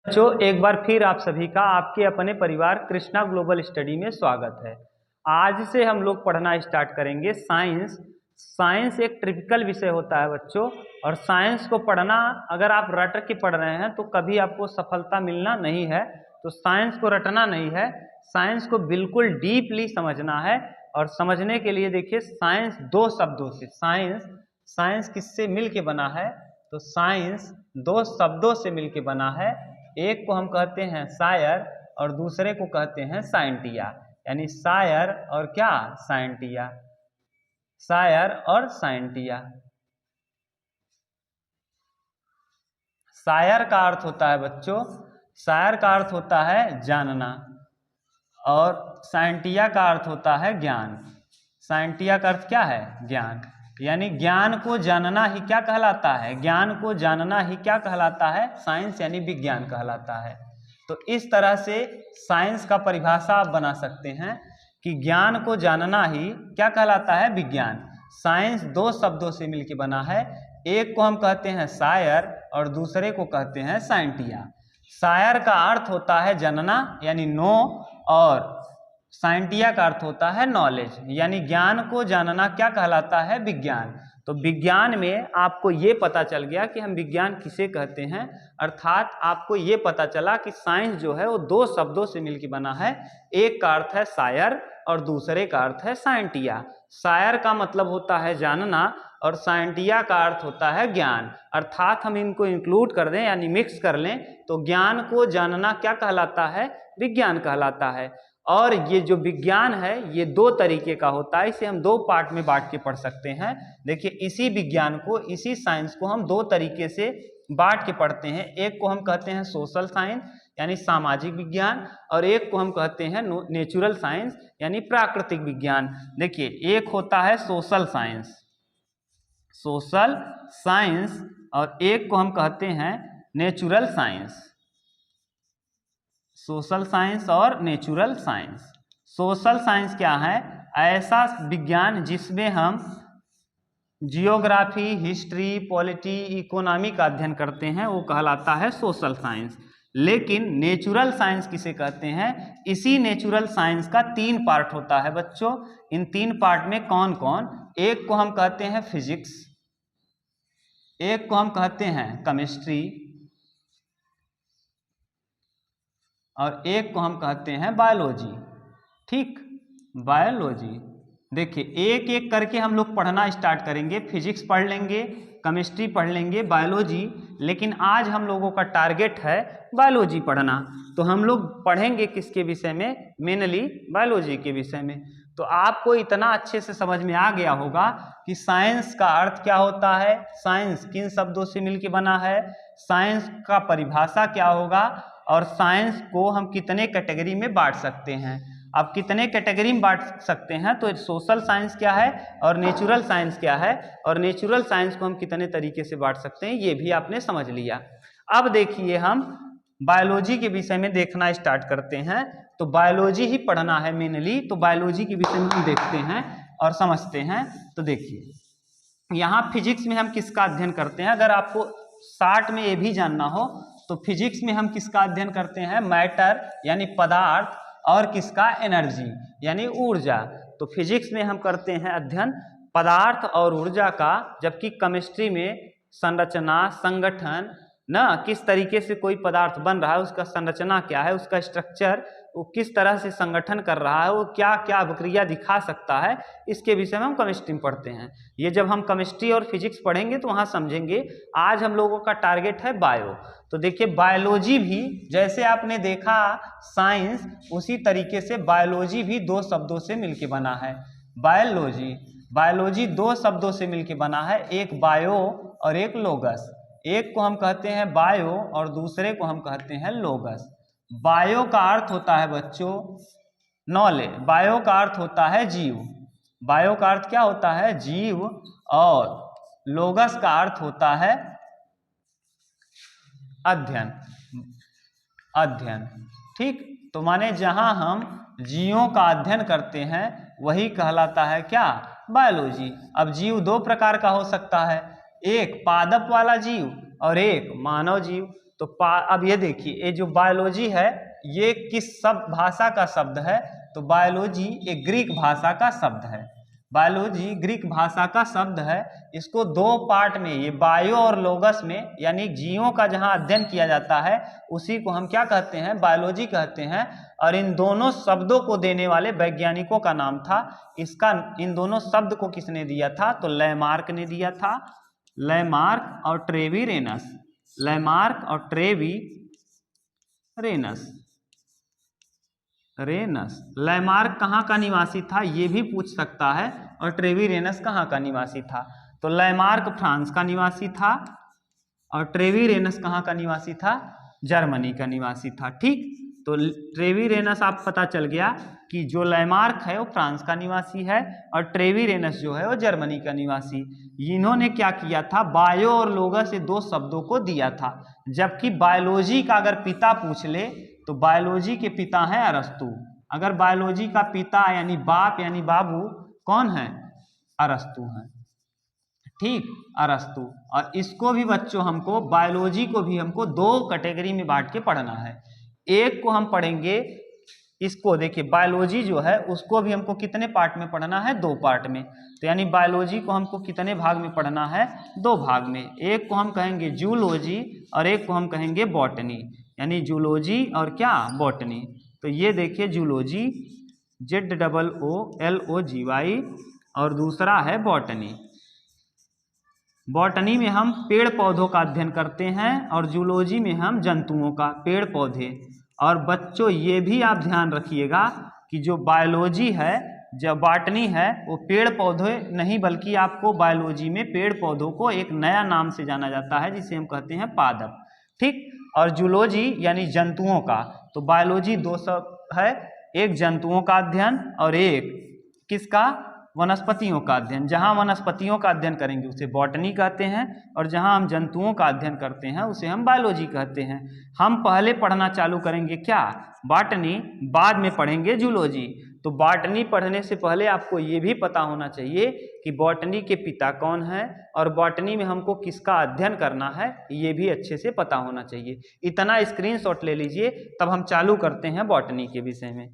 बच्चों, एक बार फिर आप सभी का आपके अपने परिवार कृष्णा ग्लोबल स्टडी में स्वागत है। आज से हम लोग पढ़ना स्टार्ट करेंगे साइंस। साइंस एक ट्रिपिकल विषय होता है बच्चों, और साइंस को पढ़ना अगर आप रट के पढ़ रहे हैं तो कभी आपको सफलता मिलना नहीं है। तो साइंस को रटना नहीं है, साइंस को बिल्कुल डीपली समझना है। और समझने के लिए देखिए, साइंस दो शब्दों से, साइंस किससे मिल के बना है? तो साइंस दो शब्दों से मिल के बना है। एक को हम कहते हैं शायर और दूसरे को कहते हैं साइंटिया। यानी शायर और क्या? साइंटिया। शायर और साइंटिया। शायर का अर्थ होता है बच्चों, शायर का अर्थ होता है जानना, और साइंटिया का अर्थ होता है ज्ञान। साइंटिया का अर्थ क्या है? ज्ञान। यानी ज्ञान को जानना ही क्या कहलाता है? ज्ञान को जानना ही क्या कहलाता है? साइंस यानी विज्ञान कहलाता है। तो इस तरह से साइंस का परिभाषा आप बना सकते हैं कि ज्ञान को जानना ही क्या कहलाता है? विज्ञान। साइंस दो शब्दों से मिलकर बना है, एक को हम कहते हैं शायर और दूसरे को कहते हैं साइंटिया। शायर का अर्थ होता है जानना यानी नो, और साइंटिया का अर्थ होता है नॉलेज। यानी ज्ञान को जानना क्या कहलाता है? विज्ञान। तो विज्ञान में आपको ये पता चल गया कि हम विज्ञान किसे कहते हैं, अर्थात आपको ये पता चला कि साइंस जो है वो दो शब्दों से मिलकर बना है। एक का अर्थ है शायर और दूसरे का अर्थ है साइंटिया। शायर का मतलब होता है जानना और साइंटिया का अर्थ होता है ज्ञान। अर्थात हम इनको इंक्लूड कर दें यानी मिक्स कर लें तो ज्ञान को जानना क्या कहलाता है? विज्ञान कहलाता है। और ये जो विज्ञान है ये दो तरीके का होता है, इसे हम दो पार्ट में बांट के पढ़ सकते हैं। देखिए, इसी विज्ञान को, इसी साइंस को हम दो तरीके से बांट के पढ़ते हैं। एक को हम कहते हैं सोशल साइंस यानी सामाजिक विज्ञान, और एक को हम कहते हैं नेचुरल साइंस यानी प्राकृतिक विज्ञान। देखिए, एक होता है सोशल साइंस, सोशल साइंस, और एक को हम कहते हैं नेचुरल साइंस। सोशल साइंस और नेचुरल साइंस। सोशल साइंस क्या है? ऐसा विज्ञान जिसमें हम जियोग्राफी, हिस्ट्री, पॉलिटी, इकोनॉमी का अध्ययन करते हैं, वो कहलाता है सोशल साइंस। लेकिन नेचुरल साइंस किसे कहते हैं? इसी नेचुरल साइंस का तीन पार्ट होता है बच्चों। इन तीन पार्ट में कौन कौन? एक को हम कहते हैं फिजिक्स, एक को हम कहते हैं केमिस्ट्री, और एक को हम कहते हैं बायोलॉजी। ठीक, बायोलॉजी। देखिए, एक एक करके हम लोग पढ़ना स्टार्ट करेंगे। फिजिक्स पढ़ लेंगे, केमिस्ट्री पढ़ लेंगे, बायोलॉजी। लेकिन आज हम लोगों का टारगेट है बायोलॉजी पढ़ना। तो हम लोग पढ़ेंगे किसके विषय में? मेनली बायोलॉजी के विषय में। तो आपको इतना अच्छे से समझ में आ गया होगा कि साइंस का अर्थ क्या होता है, साइंस किन शब्दों से मिलकर बना है, साइंस का परिभाषा क्या होगा, और साइंस को हम कितने कैटेगरी में बांट सकते हैं। अब कितने कैटेगरी में बांट सकते हैं? तो सोशल साइंस क्या है और नेचुरल साइंस क्या है, और नेचुरल साइंस को हम कितने तरीके से बांट सकते हैं, ये भी आपने समझ लिया। अब देखिए, हम बायोलॉजी के विषय में देखना स्टार्ट करते हैं। तो बायोलॉजी ही पढ़ना है मेनली, तो बायोलॉजी के विषय में हम देखते हैं और समझते हैं। तो देखिए, यहाँ फिजिक्स में हम किसका अध्ययन करते हैं? अगर आपको शार्ट में ये भी जानना हो तो फिजिक्स में हम किसका अध्ययन करते हैं? मैटर यानी पदार्थ, और किसका? एनर्जी यानी ऊर्जा। तो फिजिक्स में हम करते हैं अध्ययन पदार्थ और ऊर्जा का, जबकि केमिस्ट्री में संरचना, संगठन, ना किस तरीके से कोई पदार्थ बन रहा है, उसका संरचना क्या है, उसका स्ट्रक्चर, वो किस तरह से संगठन कर रहा है, वो क्या क्या अभिक्रिया दिखा सकता है, इसके विषय में हम केमिस्ट्री में पढ़ते हैं। ये जब हम केमिस्ट्री और फिजिक्स पढ़ेंगे तो वहाँ समझेंगे। आज हम लोगों का टारगेट है बायो। तो देखिए, बायोलॉजी भी जैसे आपने देखा साइंस, उसी तरीके से बायोलॉजी भी दो शब्दों से मिलके बना है। बायोलॉजी, बायोलॉजी दो शब्दों से मिलके बना है, एक बायो और एक लोगस। एक को हम कहते हैं बायो और दूसरे को हम कहते हैं लोगस। बायो का अर्थ होता है बच्चों नॉलेज, बायो का अर्थ होता है जीव। बायो का अर्थ क्या होता है? जीव। और लोगस का अर्थ होता है अध्ययन, अध्ययन। ठीक, तो माने जहां हम जीवों का अध्ययन करते हैं वही कहलाता है क्या? बायोलॉजी। अब जीव दो प्रकार का हो सकता है, एक पादप वाला जीव और एक मानव जीव। तो अब ये देखिए, ये जो बायोलॉजी है ये किस भाषा का शब्द है? तो बायोलॉजी एक ग्रीक भाषा का शब्द है। बायोलॉजी ग्रीक भाषा का शब्द है। इसको दो पार्ट में, ये बायो और लोगस में, यानी जीवों का जहां अध्ययन किया जाता है उसी को हम क्या कहते हैं? बायोलॉजी कहते हैं। और इन दोनों शब्दों को देने वाले वैज्ञानिकों का नाम था, इन दोनों शब्द को किसने दिया था? तो लैमार्क ने दिया था। लैमार्क और ट्रेवी रेनस। लैमार्क और ट्रेवी रेनस। लैमार्क कहाँ का निवासी था ये भी पूछ सकता है, और ट्रेवी रेनस कहाँ का निवासी था? तो लैमार्क फ्रांस का निवासी था और ट्रेवी रेनस कहाँ का निवासी था? जर्मनी का निवासी था। ठीक, तो ट्रेवी रेनस आप पता चल गया कि जो लैमार्क है वो फ्रांस का निवासी है और ट्रेवी रेनस जो है वो जर्मनी का निवासी। इन्होंने क्या किया था? बायो और लोगस से दो शब्दों को दिया था। जबकि बायोलॉजी का अगर पिता पूछ ले तो बायोलॉजी के पिता हैं अरस्तु। अगर बायोलॉजी का पिता यानी बाप यानी बाबू कौन है? अरस्तु हैं। ठीक, अरस्तु। और इसको भी बच्चों हमको, बायोलॉजी को भी हमको दो कैटेगरी में बांट के पढ़ना है। एक को हम पढ़ेंगे, इसको देखिए, बायोलॉजी जो है उसको भी हमको कितने पार्ट में पढ़ना है? दो पार्ट में। तो यानी बायोलॉजी को हमको कितने भाग में पढ़ना है? दो भाग में। एक को हम कहेंगे जूलॉजी और एक को हम कहेंगे बॉटनी, यानी जूलॉजी और क्या? बॉटनी। तो ये देखिए जूलॉजी ZOOLOGY और दूसरा है बॉटनी। बॉटनी में हम पेड़ पौधों का अध्ययन करते हैं और जूलॉजी में हम जंतुओं का, पेड़ पौधे। और बच्चों ये भी आप ध्यान रखिएगा कि जो बायोलॉजी है, जो बॉटनी है, वो पेड़ पौधे नहीं बल्कि आपको बायोलॉजी में पेड़ पौधों को एक नया नाम से जाना जाता है जिसे हम कहते हैं पादप। ठीक, और जूलॉजी यानी जंतुओं का। तो बायोलॉजी दो सब है, एक जंतुओं का अध्ययन और एक किसका? वनस्पतियों का अध्ययन। जहां वनस्पतियों का अध्ययन करेंगे उसे बॉटनी कहते हैं और जहां हम जंतुओं का अध्ययन करते हैं उसे हम बायोलॉजी कहते हैं। हम पहले पढ़ना चालू करेंगे क्या? बॉटनी, बाद में पढ़ेंगे जूलॉजी। तो बॉटनी पढ़ने से पहले आपको ये भी पता होना चाहिए कि बॉटनी के पिता कौन है और बॉटनी में हमको किसका अध्ययन करना है, ये भी अच्छे से पता होना चाहिए। इतना स्क्रीनशॉट ले लीजिए, तब हम चालू करते हैं बॉटनी के विषय में।